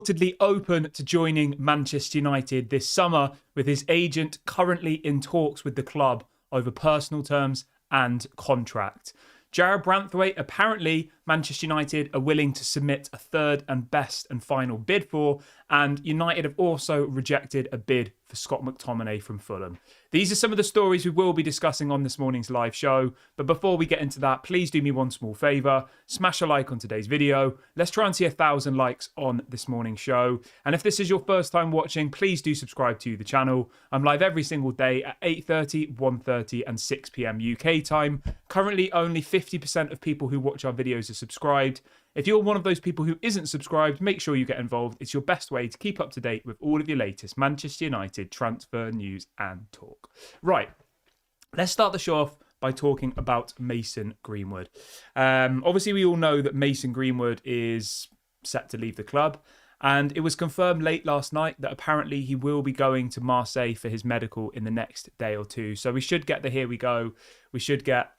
Reportedly open to joining Manchester United this summer, with his agent currently in talks with the club over personal terms and contract. Jarrad Branthwaite, apparently Manchester United are willing to submit a third and best and final bid for, and United have also rejected a bid for Scott McTominay from Fulham. These are some of the stories we will be discussing on this morning's live show, but before we get into that, please do me one small favour, smash a like on today's video. Let's try and see 1,000 likes on this morning's show, and if this is your first time watching, please do subscribe to the channel. I'm live every single day at 8:30, 1:30 and 6 PM UK time. Currently only 50% of people who watch our videos are subscribed. If you're one of those people who isn't subscribed, make sure you get involved. It's your best way to keep up to date with all of your latest Manchester United transfer news and talk. Right, let's start the show off by talking about Mason Greenwood. Obviously, we all know that Mason Greenwood is set to leave the club, and it was confirmed late last night that apparently he will be going to Marseille for his medical in the next day or two. So we should get the here we go. We should get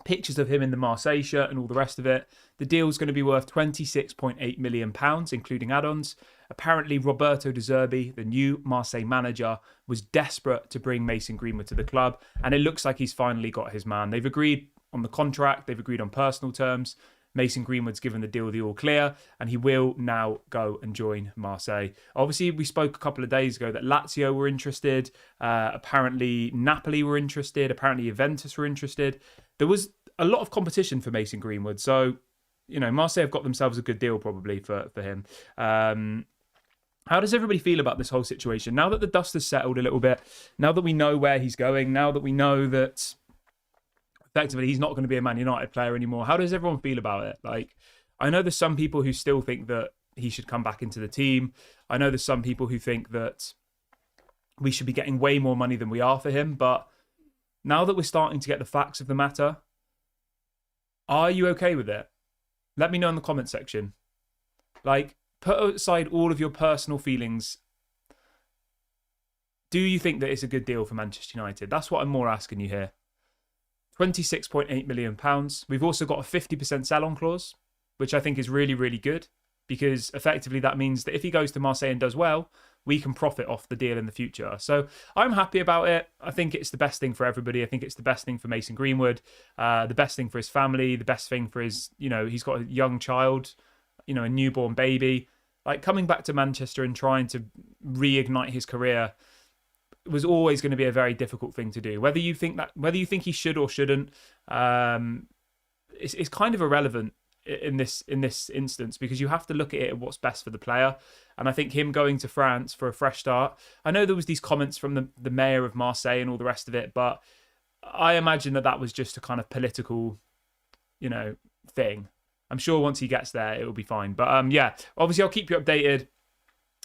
pictures of him in the Marseille shirt and all the rest of it. The deal's going to be worth £26.8 million, including add-ons. Apparently, Roberto De Zerbi, the new Marseille manager, was desperate to bring Mason Greenwood to the club, and it looks like he's finally got his man. They've agreed on the contract, they've agreed on personal terms. Mason Greenwood's given the deal the all clear, and he will now go and join Marseille. Obviously, we spoke a couple of days ago that Lazio were interested. Apparently, Napoli were interested. Apparently, Juventus were interested. There was a lot of competition for Mason Greenwood. So, you know, Marseille have got themselves a good deal probably for him. How does everybody feel about this whole situation? Now that the dust has settled a little bit, now that we know where he's going, now that we know that effectively he's not going to be a Man United player anymore, how does everyone feel about it? Like, I know there's some people who still think that he should come back into the team. I know there's some people who think that we should be getting way more money than we are for him. But now that we're starting to get the facts of the matter, are you okay with it? Let me know in the comment section. Like, put aside all of your personal feelings. Do you think that it's a good deal for Manchester United? That's what I'm more asking you here. £26.8 million. We've also got a 50% sell-on clause, which I think is really, really good, because effectively that means that if he goes to Marseille and does well, we can profit off the deal in the future. So I'm happy about it. I think it's the best thing for everybody. I think it's the best thing for Mason Greenwood, the best thing for his family, the best thing for his, you know, he's got a young child, you know, a newborn baby. Like, coming back to Manchester and trying to reignite his career was always going to be a very difficult thing to do. Whether you think he should or shouldn't, it's kind of irrelevant in this instance, because you have to look at it at what's best for the player. And I think him going to France for a fresh start, I know there was these comments from the mayor of Marseille and all the rest of it, but I imagine that was just a kind of political, you know, thing. I'm sure once he gets there, it will be fine. But yeah, obviously I'll keep you updated.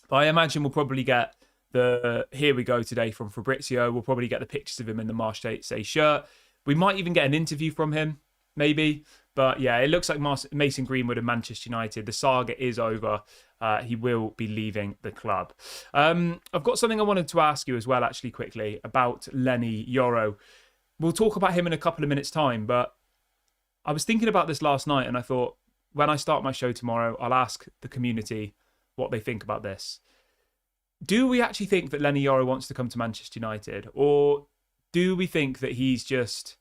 I imagine we'll probably get the here we go today from Fabrizio. We'll probably get the pictures of him in the Marseille shirt. We might even get an interview from him, maybe. But yeah, it looks like Mason Greenwood and Manchester United, the saga is over. He will be leaving the club. I've got something I wanted to ask you as well, actually, quickly, about Leny Yoro. We'll talk about him in a couple of minutes' time, but I was thinking about this last night, and I thought, when I start my show tomorrow, I'll ask the community what they think about this. Do we actually think that Leny Yoro wants to come to Manchester United? Or do we think that he's just,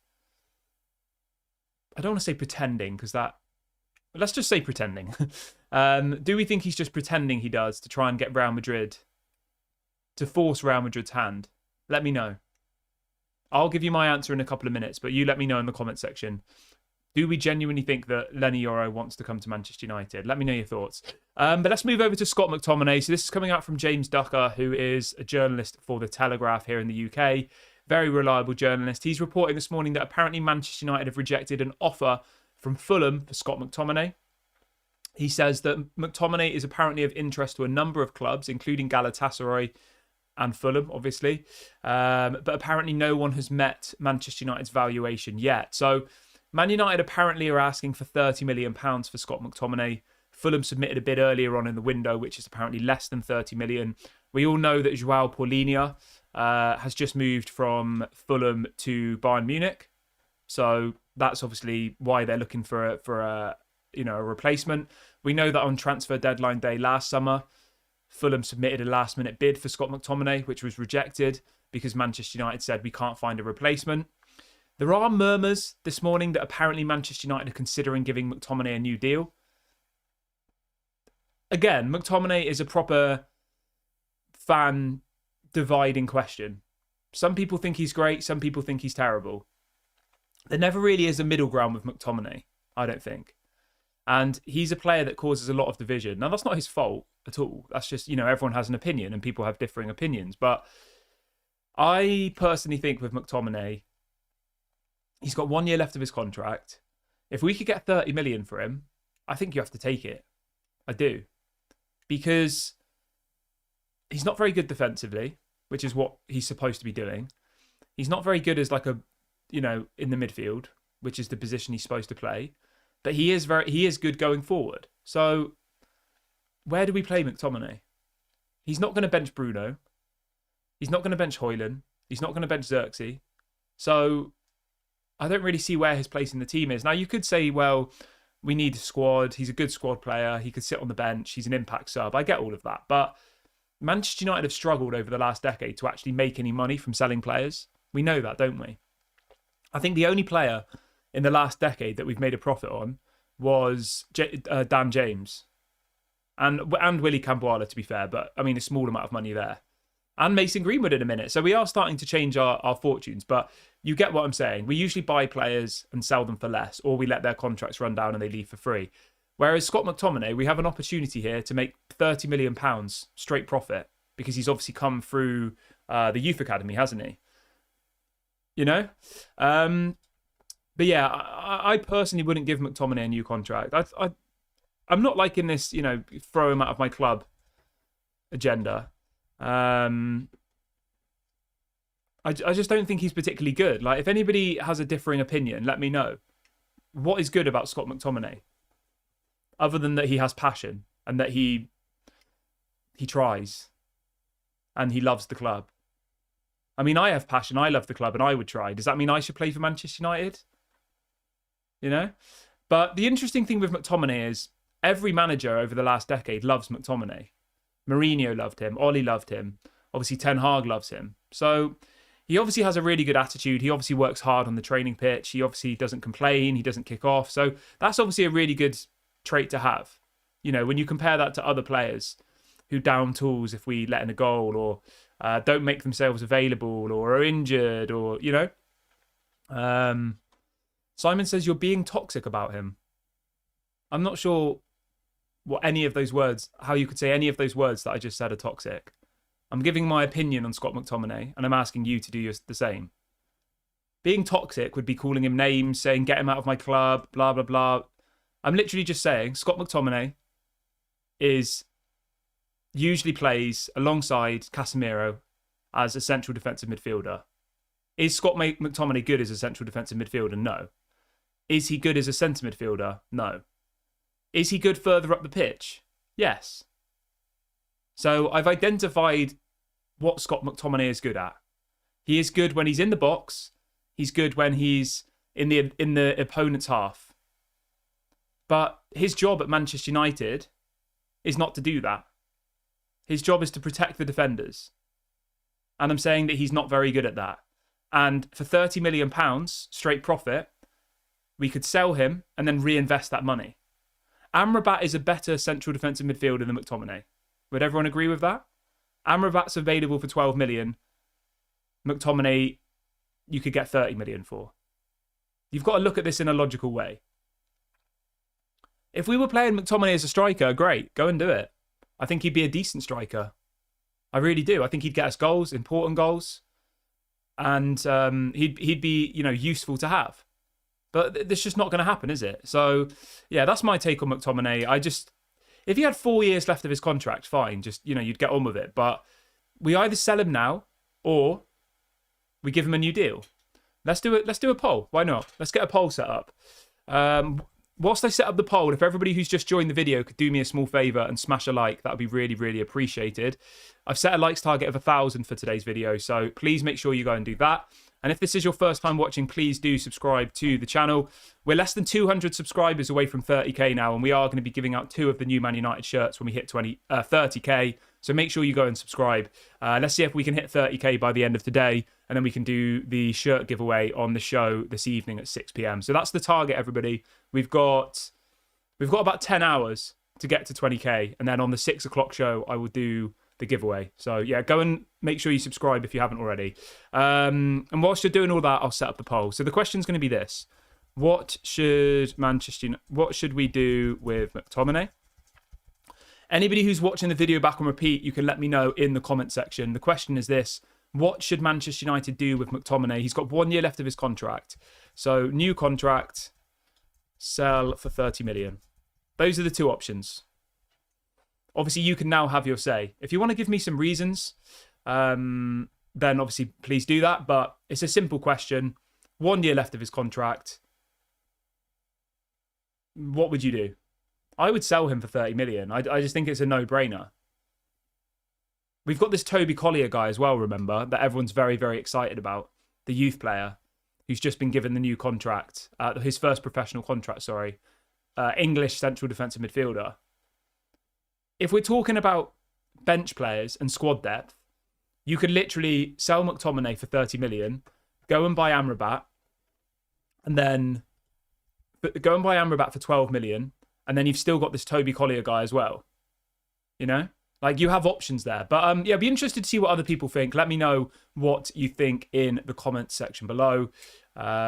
I don't want to say pretending, because let's just say pretending. Do we think he's just pretending he does to try and get Real Madrid, to force Real Madrid's hand? Let me know. I'll give you my answer in a couple of minutes, but you let me know in the comment section. Do we genuinely think that Leny Yoro wants to come to Manchester United? Let me know your thoughts. But let's move over to Scott McTominay. So this is coming out from James Ducker, who is a journalist for The Telegraph here in the UK. Very reliable journalist. He's reporting this morning that apparently Manchester United have rejected an offer from Fulham for Scott McTominay. He says that McTominay is apparently of interest to a number of clubs, including Galatasaray and Fulham, obviously. But apparently no one has met Manchester United's valuation yet. So Man United apparently are asking for £30 million for Scott McTominay. Fulham submitted a bid earlier on in the window, which is apparently less than £30 million. We all know that João Paulinho has just moved from Fulham to Bayern Munich. So that's obviously why they're looking for a replacement. We know that on transfer deadline day last summer, Fulham submitted a last-minute bid for Scott McTominay, which was rejected because Manchester United said we can't find a replacement. There are murmurs this morning that apparently Manchester United are considering giving McTominay a new deal. Again, McTominay is a proper fan dividing question. Some people think he's great, some people think he's terrible. There never really is a middle ground with McTominay, I don't think. And he's a player that causes a lot of division. Now, that's not his fault at all. That's just, everyone has an opinion and people have differing opinions. But I personally think with McTominay, he's got 1 year left of his contract. If we could get 30 million for him, I think you have to take it. I do. Because he's not very good defensively, which is what he's supposed to be doing. He's not very good as in the midfield, which is the position he's supposed to play. But he is good going forward. So where do we play McTominay? He's not going to bench Bruno. He's not going to bench Højlund. He's not going to bench Xerxes. So I don't really see where his place in the team is. Now, you could say, well, we need a squad. He's a good squad player. He could sit on the bench. He's an impact sub. I get all of that. But Manchester United have struggled over the last decade to actually make any money from selling players. We know that, don't we? I think the only player in the last decade that we've made a profit on was Dan James and Willy Camboala, to be fair. But, I mean, a small amount of money there. And Mason Greenwood in a minute. So we are starting to change our fortunes. But you get what I'm saying. We usually buy players and sell them for less, or we let their contracts run down and they leave for free. Whereas Scott McTominay, we have an opportunity here to make £30 million straight profit because he's obviously come through the youth academy, hasn't he? But yeah, I personally wouldn't give McTominay a new contract. I'm not liking this, throw him out of my club agenda. I just don't think he's particularly good. Like, if anybody has a differing opinion, let me know. What is good about Scott McTominay? Other than that he has passion and that he tries and he loves the club. I mean, I have passion, I love the club, and I would try. Does that mean I should play for Manchester United? But the interesting thing with McTominay is every manager over the last decade loves McTominay. Mourinho loved him. Ollie loved him. Obviously, Ten Hag loves him. So he obviously has a really good attitude. He obviously works hard on the training pitch. He obviously doesn't complain. He doesn't kick off. So that's obviously a really good trait to have. When you compare that to other players who down tools if we let in a goal or don't make themselves available or are injured or, Simon says you're being toxic about him. I'm not sure what any of those words, how you could say any of those words that I just said are toxic. I'm giving my opinion on Scott McTominay and I'm asking you to do the same. Being toxic would be calling him names, saying get him out of my club, blah, blah, blah. I'm literally just saying Scott McTominay usually plays alongside Casemiro as a central defensive midfielder. Is Scott McTominay good as a central defensive midfielder? No. Is he good as a centre midfielder? No. Is he good further up the pitch? Yes. So I've identified what Scott McTominay is good at. He is good when he's in the box. He's good when he's in the opponent's half. But his job at Manchester United is not to do that. His job is to protect the defenders. And I'm saying that he's not very good at that. And for £30 million straight profit, we could sell him and then reinvest that money. Amrabat is a better central defensive midfielder than McTominay. Would everyone agree with that? Amrabat's available for 12 million. McTominay, you could get 30 million for. You've got to look at this in a logical way. If we were playing McTominay as a striker, great, go and do it. I think he'd be a decent striker. I really do. I think he'd get us goals, important goals. And he'd be, useful to have. But that's just not going to happen, is it? So, yeah, that's my take on McTominay. If he had 4 years left of his contract, fine. Just, you'd get on with it. But we either sell him now or we give him a new deal. Let's do a poll. Why not? Let's get a poll set up. whilst I set up the poll, if everybody who's just joined the video could do me a small favour and smash a like, that would be really, really appreciated. I've set a likes target of 1,000 for today's video, so please make sure you go and do that. And if this is your first time watching, please do subscribe to the channel. We're less than 200 subscribers away from 30k now, and we are going to be giving out 2 of the new Man United shirts when we hit 30k. So make sure you go and subscribe. Let's see if we can hit 30k by the end of today, and then we can do the shirt giveaway on the show this evening at 6 p.m. So that's the target, everybody. We've got about 10 hours to get to 20k, and then on the 6 o'clock show, I will do the giveaway. So yeah, go and make sure you subscribe if you haven't already. And whilst you're doing all that, I'll set up the poll. So the question's going to be this: what should we do with McTominay? Anybody who's watching the video back on repeat, you can let me know in the comment section. The question is this: what should Manchester United do with McTominay? He's got 1 year left of his contract. So new contract, sell for 30 million. Those are the 2 options. Obviously, you can now have your say. If you want to give me some reasons, then obviously please do that. But it's a simple question. 1 year left of his contract. What would you do? I would sell him for 30 million. I just think it's a no-brainer. We've got this Toby Collier guy as well, remember, that everyone's very, very excited about. The youth player who's just been given the new contract, his first professional contract, sorry. English central defensive midfielder. If we're talking about bench players and squad depth, you could literally sell McTominay for 30 million, go and buy Amrabat, and then go and buy Amrabat for 12 million, and then you've still got this Toby Collier guy as well. You know? Like, you have options there. But yeah, be interested to see what other people think. Let me know what you think in the comments section below.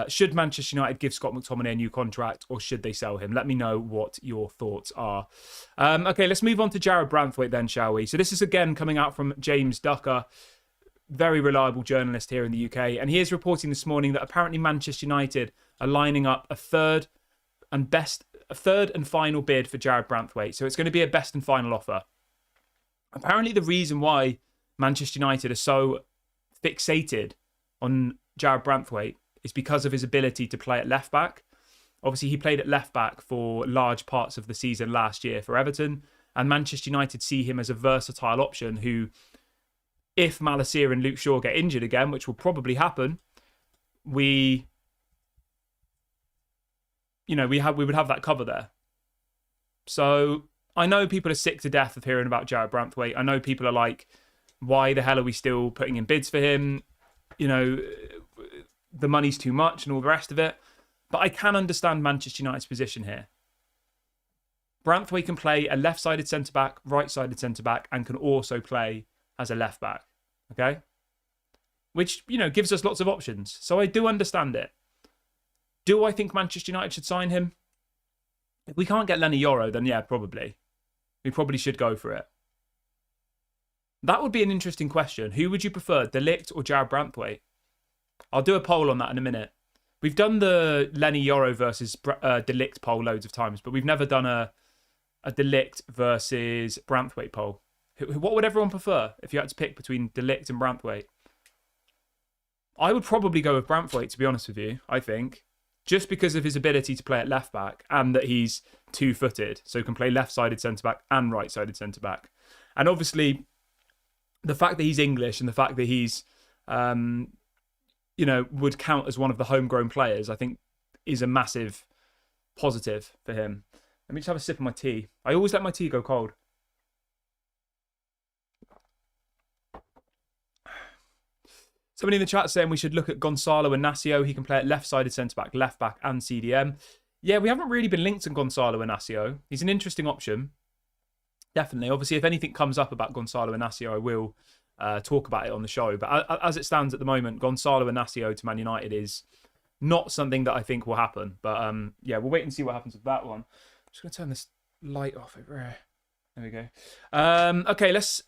Should Manchester United give Scott McTominay a new contract, or should they sell him? Let me know what your thoughts are. Okay, let's move on to Jarrad Branthwaite then, shall we? So this is again coming out from James Ducker, very reliable journalist here in the UK. And he is reporting this morning that apparently Manchester United are lining up a third and final bid for Jarrad Branthwaite. So it's going to be a best and final offer. Apparently the reason why Manchester United are so fixated on Jarrad Branthwaite is because of his ability to play at left back. Obviously, he played at left back for large parts of the season last year for Everton, and Manchester United see him as a versatile option who, if Malacia and Luke Shaw get injured again, which will probably happen, we would have that cover there. So I know people are sick to death of hearing about Jarrad Branthwaite. I know people are like, why the hell are we still putting in bids for him? You know, the money's too much and all the rest of it. But I can understand Manchester United's position here. Branthwaite can play a left-sided centre-back, right-sided centre-back, and can also play as a left-back. Okay? Which, you know, gives us lots of options. So I do understand it. Do I think Manchester United should sign him? If we can't get Leny Yoro, then yeah, probably. We probably should go for it. That would be an interesting question. Who would you prefer, De Ligt or Jarrad Branthwaite? I'll do a poll on that in a minute. We've done the Lenny Yoro versus De Ligt poll loads of times, but we've never done a De Ligt versus Branthwaite poll. What would everyone prefer if you had to pick between De Ligt and Branthwaite? I would probably go with Branthwaite, to be honest with you, I think. Just because of his ability to play at left back and that he's two-footed, so can play left-sided centre-back and right-sided centre-back. And obviously, the fact that he's English and the fact that he's, would count as one of the homegrown players, I think is a massive positive for him. Let me just have a sip of my tea. I always let my tea go cold. Somebody in the chat saying we should look at Gonzalo Inacio. He can play at left-sided centre-back, left-back and CDM. Yeah, we haven't really been linked to Gonzalo Inacio. He's an interesting option. Definitely. Obviously, if anything comes up about Gonzalo Inacio, I will talk about it on the show. But as it stands at the moment, Gonzalo Inacio to Man United is not something that I think will happen. But yeah, we'll wait and see what happens with that one. I'm just going to turn this light off over here. There we go. Okay, lots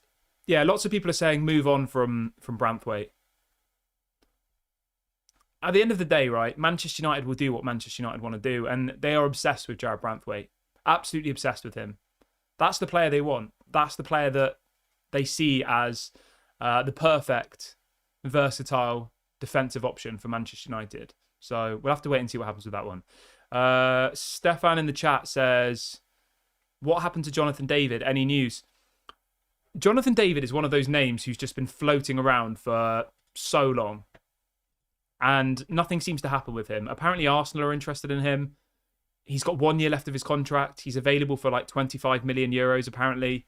of people are saying move on from Branthwaite. At the end of the day, right, Manchester United will do what Manchester United want to do, and they are obsessed with Jarrad Branthwaite. Absolutely obsessed with him. That's the player they want. That's the player that they see as the perfect, versatile, defensive option for Manchester United. So we'll have to wait and see what happens with that one. Stefan in the chat says, what happened to Jonathan David? Any news? Jonathan David is one of those names who's just been floating around for so long. And nothing seems to happen with him. Apparently Arsenal are interested in him. He's got 1 year left of his contract. He's available for like 25 million euros, apparently.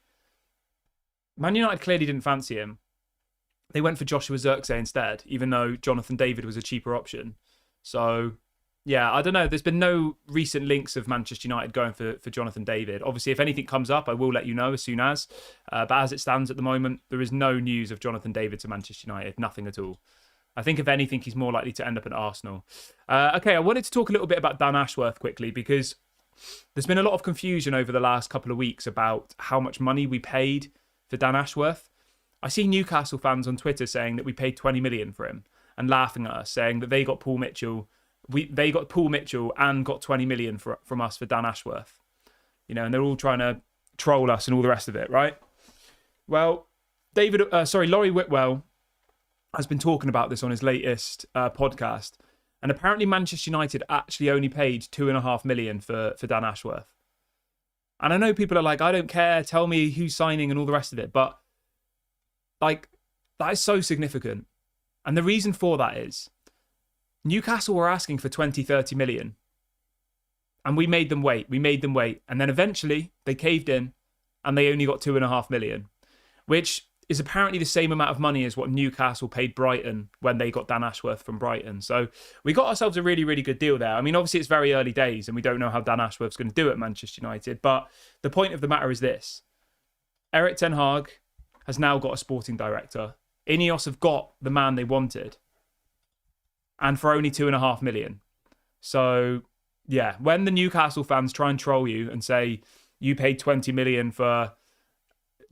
Man United clearly didn't fancy him. They went for Joshua Zirkzee instead, even though Jonathan David was a cheaper option. So, yeah, I don't know. There's been no recent links of Manchester United going for Jonathan David. Obviously, if anything comes up, I will let you know as soon as. But as it stands at the moment, there is no news of Jonathan David to Manchester United. Nothing at all. I think, if anything, he's more likely to end up at Arsenal. Okay, I wanted to talk a little bit about Dan Ashworth quickly because there's been a lot of confusion over the last couple of weeks about how much money we paid for Dan Ashworth. I see Newcastle fans on Twitter saying that we paid 20 million for him and laughing at us, saying that they got Paul Mitchell. They got Paul Mitchell and got 20 million from us for Dan Ashworth. You know, and they're all trying to troll us and all the rest of it, right? Well, Laurie Whitwell has been talking about this on his latest podcast, and apparently Manchester United actually only paid 2.5 million for Dan Ashworth. And I know people are like, I don't care, tell me who's signing and all the rest of it, but like, that is so significant. And the reason for that is Newcastle were asking for 20, 30 million. And we made them wait. And then eventually they caved in and they only got 2.5 million, which is apparently the same amount of money as what Newcastle paid Brighton when they got Dan Ashworth from Brighton. So we got ourselves a really, really good deal there. I mean, obviously it's very early days and we don't know how Dan Ashworth's going to do at Manchester United. But the point of the matter is this. Erik ten Hag has now got a sporting director. Ineos have got the man they wanted. And for only 2.5 million. So, yeah, when the Newcastle fans try and troll you and say you paid 20 million for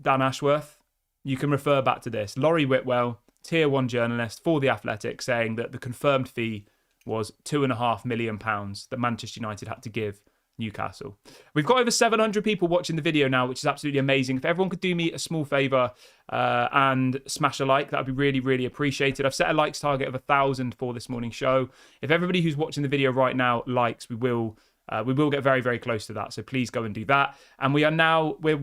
Dan Ashworth, you can refer back to this. Laurie Whitwell, Tier 1 journalist for The Athletic, saying that the confirmed fee was £2.5 million that Manchester United had to give Newcastle. We've got over 700 people watching the video now, which is absolutely amazing. If everyone could do me a small favour and smash a like, that would be really, really appreciated. I've set a likes target of 1,000 for this morning's show. If everybody who's watching the video right now likes, we will get very, very close to that. So please go and do that. And we are now, we're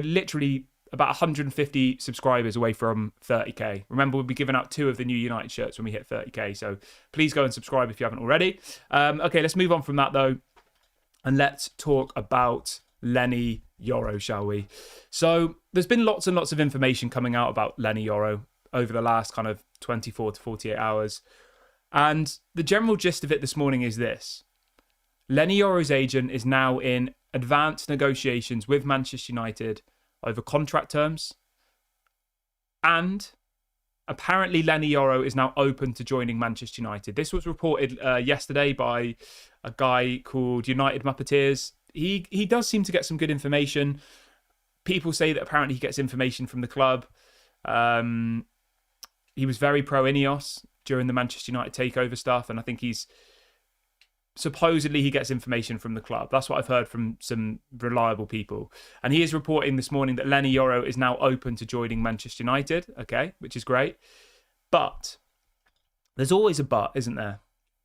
literally about 150 subscribers away from 30k. Remember, we'll be giving out 2 of the new United shirts when we hit 30k. So please go and subscribe if you haven't already. Okay, let's move on from that though. And let's talk about Leny Yoro, shall we? So there's been lots and lots of information coming out about Leny Yoro over the last kind of 24 to 48 hours. And the general gist of it this morning is this. Lenny Yoro's agent is now in advanced negotiations with Manchester United over contract terms. And apparently Lenny Yoro is now open to joining Manchester United. This was reported yesterday by a guy called United Muppeteers. He does seem to get some good information. People say that apparently he gets information from the club. He was very pro Ineos during the Manchester United takeover stuff, and I think supposedly he gets information from the club. That's what I've heard from some reliable people. And he is reporting this morning that Lenny Yoro is now open to joining Manchester United, okay, which is great. But there's always a but, isn't there?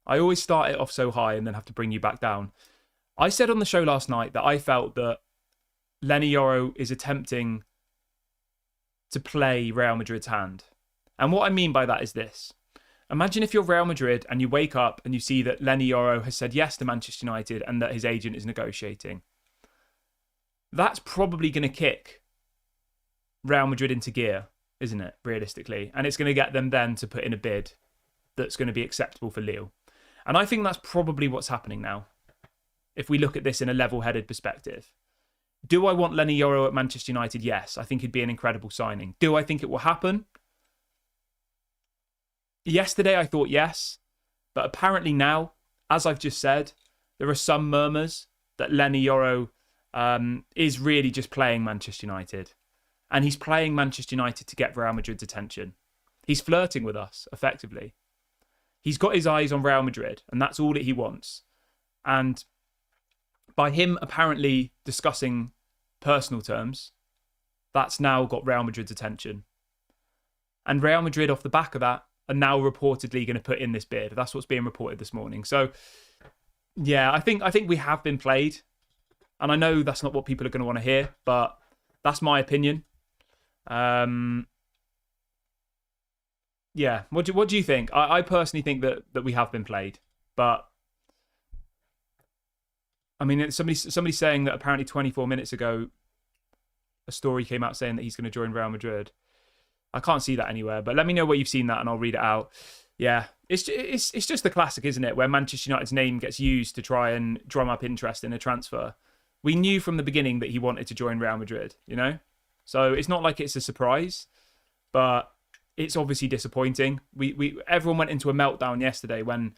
I always start it off so high and then have to bring you back down. I said on the show last night that I felt that Lenny Yoro is attempting to play Real Madrid's hand. And what I mean by that is this. Imagine if you're Real Madrid and you wake up and you see that Lenny Yoro has said yes to Manchester United and that his agent is negotiating. That's probably going to kick Real Madrid into gear, isn't it, realistically? And it's going to get them then to put in a bid that's going to be acceptable for Lille. And I think that's probably what's happening now, if we look at this in a level-headed perspective. Do I want Lenny Yoro at Manchester United? Yes, I think he'd be an incredible signing. Do I think it will happen? Yesterday I thought yes, but apparently now, as I've just said, there are some murmurs that Lenny Yoro is really just playing Manchester United. And he's playing Manchester United to get Real Madrid's attention. He's flirting with us, effectively. He's got his eyes on Real Madrid, and that's all that he wants. And by him apparently discussing personal terms, that's now got Real Madrid's attention. And Real Madrid, off the back of that, are now reportedly going to put in this bid. That's what's being reported this morning. So Yeah, I think we have been played. And I know that's not what people are going to want to hear, but that's my opinion. Yeah, what do you think? I personally think that we have been played, but I mean, somebody saying that apparently 24 minutes ago, a story came out saying that he's going to join Real Madrid. I can't see that anywhere, but let me know where you've seen that, and I'll read it out. Yeah, it's just the classic, isn't it? Where Manchester United's name gets used to try and drum up interest in a transfer. We knew from the beginning that he wanted to join Real Madrid, you know? So it's not like it's a surprise, but it's obviously disappointing. Everyone went into a meltdown yesterday when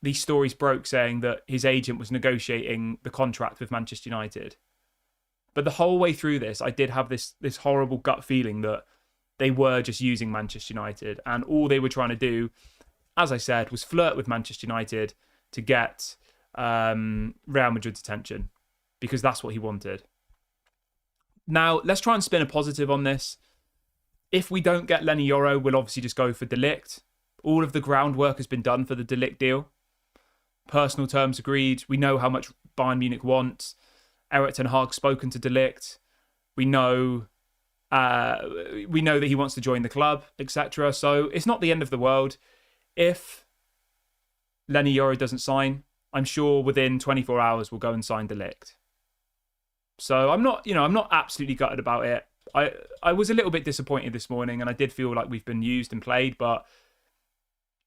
these stories broke saying that his agent was negotiating the contract with Manchester United. But the whole way through this, I did have this horrible gut feeling that they were just using Manchester United, and all they were trying to do, as I said, was flirt with Manchester United to get Real Madrid's attention, because that's what he wanted. Now, let's try and spin a positive on this. If we don't get Leny Yoro, we'll obviously just go for De Ligt. All of the groundwork has been done for the De Ligt deal. Personal terms agreed. We know how much Bayern Munich wants. Erik ten Hag's spoken to De Ligt. We know that he wants to join the club, etc. So it's not the end of the world. If Leny Yoro doesn't sign, I'm sure within 24 hours we'll go and sign De Ligt. So I'm not absolutely gutted about it. I was a little bit disappointed this morning, and I did feel like we've been used and played, but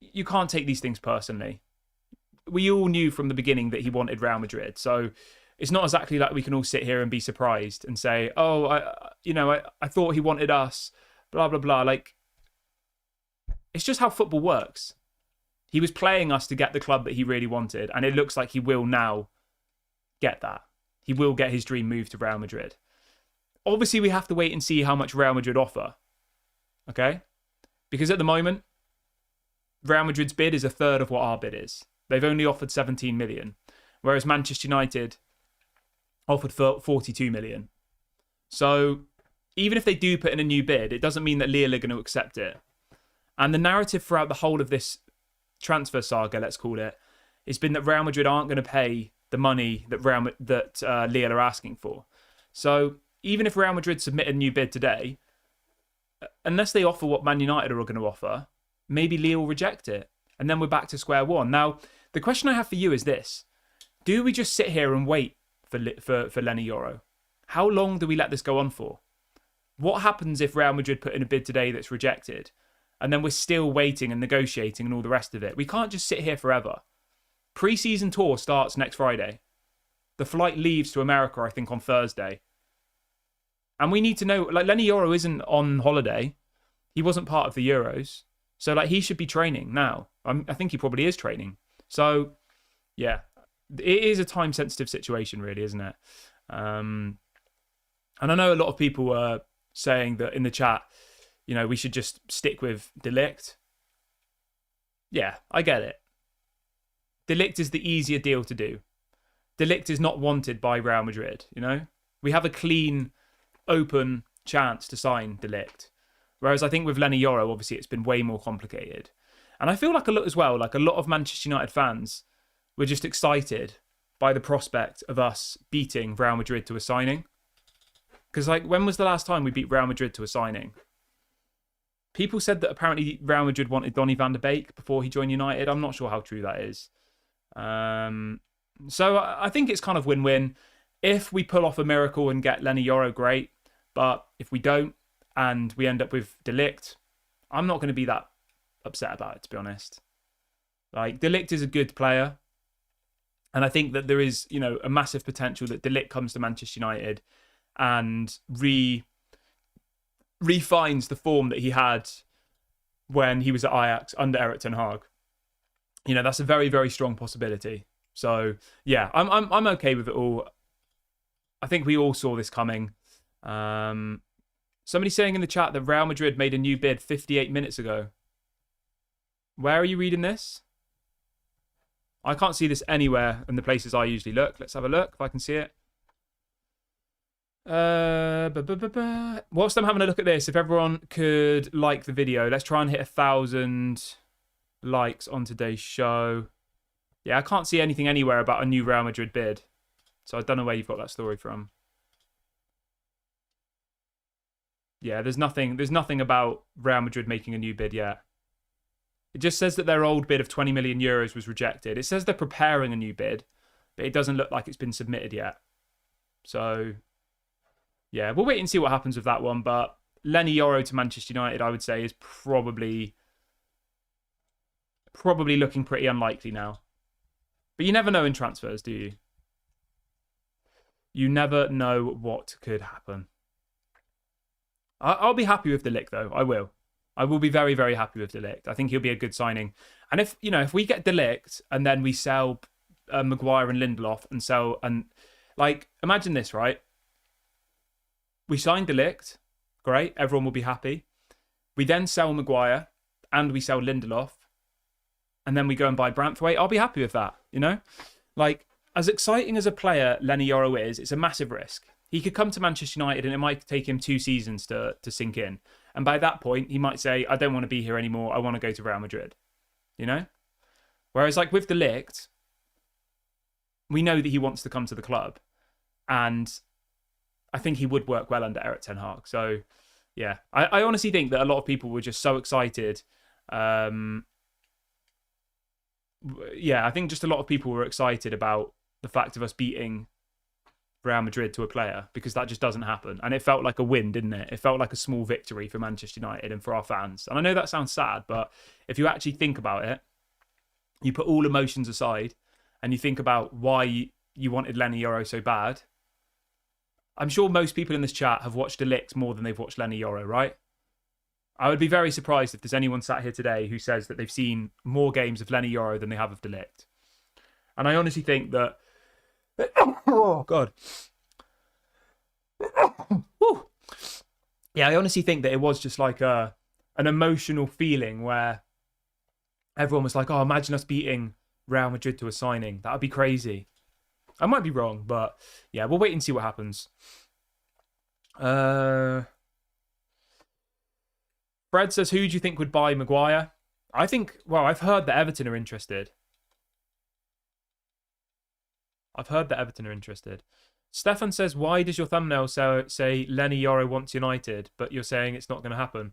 you can't take these things personally. We all knew from the beginning that he wanted Real Madrid, so it's not exactly like we can all sit here and be surprised and say, "Oh, I thought he wanted us," blah blah blah. Like, it's just how football works. He was playing us to get the club that he really wanted, and it looks like he will now get that. He will get his dream move to Real Madrid. Obviously, we have to wait and see how much Real Madrid offer. Okay? Because at the moment, Real Madrid's bid is a third of what our bid is. They've only offered 17 million, whereas Manchester United offered 42 million. So even if they do put in a new bid, it doesn't mean that Lille are going to accept it. And the narrative throughout the whole of this transfer saga, let's call it, has been that Real Madrid aren't going to pay the money that Lille are asking for. So even if Real Madrid submit a new bid today, unless they offer what Man United are going to offer, maybe Lille will reject it. And then we're back to square one. Now, the question I have for you is this. Do we just sit here and wait for Leny Yoro? How long do we let this go on for? What happens if Real Madrid put in a bid today that's rejected, and then we're still waiting and negotiating and all the rest of it? We can't just sit here forever. Pre-season tour starts next Friday. The flight leaves to America, I think, on Thursday. And we need to know, like, Leny Yoro isn't on holiday. He wasn't part of the Euros. So, like, he should be training now. I think he probably is training. So, yeah, it is a time-sensitive situation, really, isn't it? And I know a lot of people were saying that in the chat, we should just stick with De Ligt. Yeah, I get it. De Ligt is the easier deal to do. De Ligt is not wanted by Real Madrid, We have a clean, open chance to sign De Ligt. Whereas I think with Leny Yoro, obviously, it's been way more complicated. And I feel like a lot of Manchester United fans were just excited by the prospect of us beating Real Madrid to a signing. Because, when was the last time we beat Real Madrid to a signing? People said that apparently Real Madrid wanted Donny van de Beek before he joined United. I'm not sure how true that is. So I think it's kind of win-win. If we pull off a miracle and get Leny Yoro, great. But if we don't, and we end up with De Ligt, I'm not going to be that upset about it, to be honest. De Ligt is a good player. And I think that there is, a massive potential that De Ligt comes to Manchester United and refines the form that he had when he was at Ajax under Erik ten Hag. That's a very, very strong possibility. So, yeah, I'm okay with it all. I think we all saw this coming. Somebody saying in the chat that Real Madrid made a new bid 58 minutes ago. Where are you reading this? I can't see this anywhere in the places I usually look. Let's have a look if I can see it. Whilst I'm having a look at this, if everyone could like the video, let's try and hit 1,000 likes on today's show. Yeah, I can't see anything anywhere about a new Real Madrid bid. So I don't know where you've got that story from. Yeah, there's nothing about Real Madrid making a new bid yet. It just says that their old bid of 20 million euros was rejected. It says they're preparing a new bid, but it doesn't look like it's been submitted yet. So, yeah, we'll wait and see what happens with that one. But Lenny Yoro to Manchester United, I would say, is probably looking pretty unlikely now. But you never know in transfers, do you? You never know what could happen. I'll be happy with De Ligt, though. I will. I will be very, very happy with De Ligt. I think he'll be a good signing. And if we get De Ligt and then we sell Maguire and Lindelof imagine this, right? We sign De Ligt. Great. Everyone will be happy. We then sell Maguire and we sell Lindelof. And then we go and buy Branthwaite. I'll be happy with that, as exciting as a player Lenny Yoro is, it's a massive risk. He could come to Manchester United and it might take him 2 seasons to sink in. And by that point, he might say, I don't want to be here anymore. I want to go to Real Madrid. Whereas with De Ligt, we know that he wants to come to the club. And I think he would work well under Erik ten Hag. So, yeah, I honestly think that a lot of people were just so excited. I think just a lot of people were excited about the fact of us beating Real Madrid to a player, because that just doesn't happen. And it felt like a win, didn't it? It felt like a small victory for Manchester United and for our fans. And I know that sounds sad, but if you actually think about it, you put all emotions aside and you think about why you wanted Lenny Yoro so bad. I'm sure most people in this chat have watched De Ligt more than they've watched Lenny Yoro, right? I would be very surprised if there's anyone sat here today who says that they've seen more games of Lenny Yoro than they have of De Ligt. And I honestly think that... Oh, God. Yeah, I honestly think that it was just like an emotional feeling where everyone was like, oh, imagine us beating Real Madrid to a signing. That would be crazy. I might be wrong, but yeah, we'll wait and see what happens. Fred says, who do you think would buy Maguire? I think, I've heard that Everton are interested. Stefan says, why does your thumbnail say Lenny Yoro wants United, but you're saying it's not going to happen?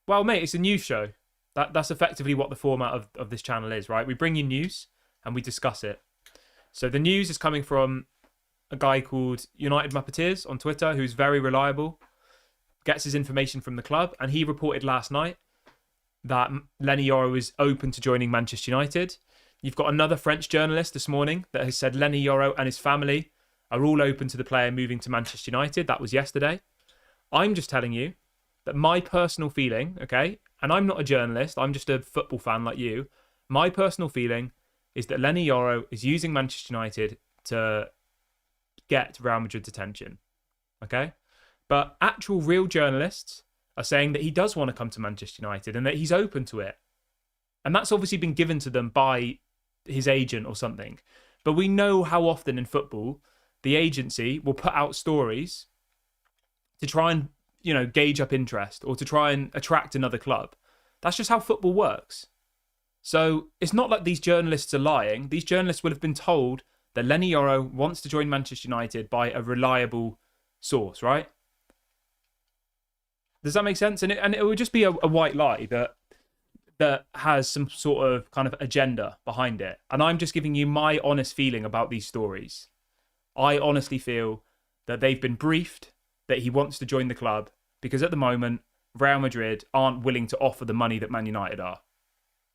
Well, mate, it's a news show. That's effectively what the format of this channel is, right? We bring you news and we discuss it. So the news is coming from a guy called United Muppeteers on Twitter, who's very reliable, gets his information from the club, and he reported last night that Lenny Yoro is open to joining Manchester United. You've got another French journalist this morning that has said Lenny Yoro and his family are all open to the player moving to Manchester United. That was yesterday. I'm just telling you that my personal feeling, okay, and I'm not a journalist, I'm just a football fan like you, my personal feeling is that Lenny Yoro is using Manchester United to get Real Madrid's attention, okay? But actual real journalists are saying that he does want to come to Manchester United and that he's open to it. And that's obviously been given to them by his agent or something. But we know how often in football the agency will put out stories to try and, gauge up interest or to try and attract another club. That's just how football works. So it's not like these journalists are lying. These journalists will have been told that Lenny Yoro wants to join Manchester United by a reliable source, right? Does that make sense? And it would just be a white lie that has some sort of kind of agenda behind it. And I'm just giving you my honest feeling about these stories. I honestly feel that they've been briefed that he wants to join the club because at the moment, Real Madrid aren't willing to offer the money that Man United are.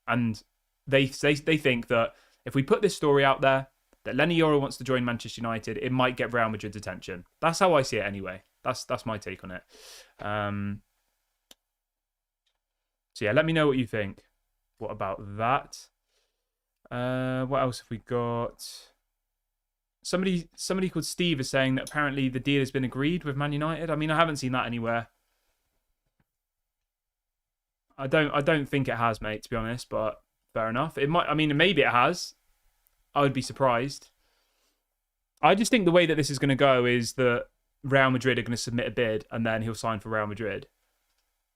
And they think that if we put this story out there, that Lenny Yoro wants to join Manchester United, it might get Real Madrid's attention. That's how I see it anyway. That's my take on it. So yeah, let me know what you think. What about that? What else have we got? Somebody called Steve is saying that apparently the deal has been agreed with Man United. I mean, I haven't seen that anywhere. I don't think it has, mate, to be honest, but fair enough. It might, I mean, maybe it has. I would be surprised. I just think the way that this is going to go is that Real Madrid are going to submit a bid and then he'll sign for Real Madrid.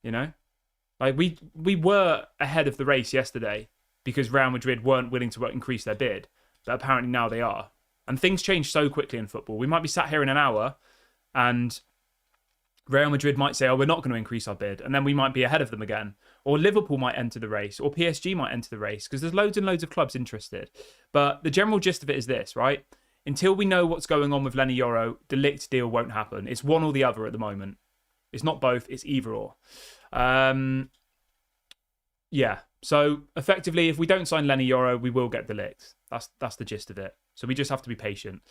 Like we were ahead of the race yesterday because Real Madrid weren't willing to increase their bid. But apparently now they are. And things change so quickly in football. We might be sat here in an hour and Real Madrid might say, oh, we're not going to increase our bid. And then we might be ahead of them again. Or Liverpool might enter the race. Or PSG might enter the race. Because there's loads and loads of clubs interested. But the general gist of it is this, right? Until we know what's going on with Lenny Yoro, De Ligt deal won't happen. It's one or the other at the moment. It's not both. It's either or. Yeah. So effectively, if we don't sign Lenny Yoro, we will get De Ligt. That's the gist of it. So we just have to be patient.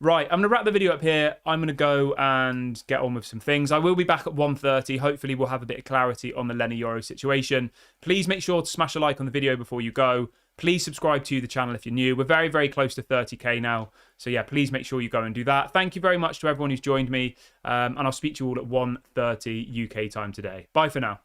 Right, I'm going to wrap the video up here. I'm going to go and get on with some things. I will be back at 1:30. Hopefully, we'll have a bit of clarity on the Lenny Yoro situation. Please make sure to smash a like on the video before you go. Please subscribe to the channel if you're new. We're very, very close to 30k now. So yeah, please make sure you go and do that. Thank you very much to everyone who's joined me. And I'll speak to you all at 1:30 UK time today. Bye for now.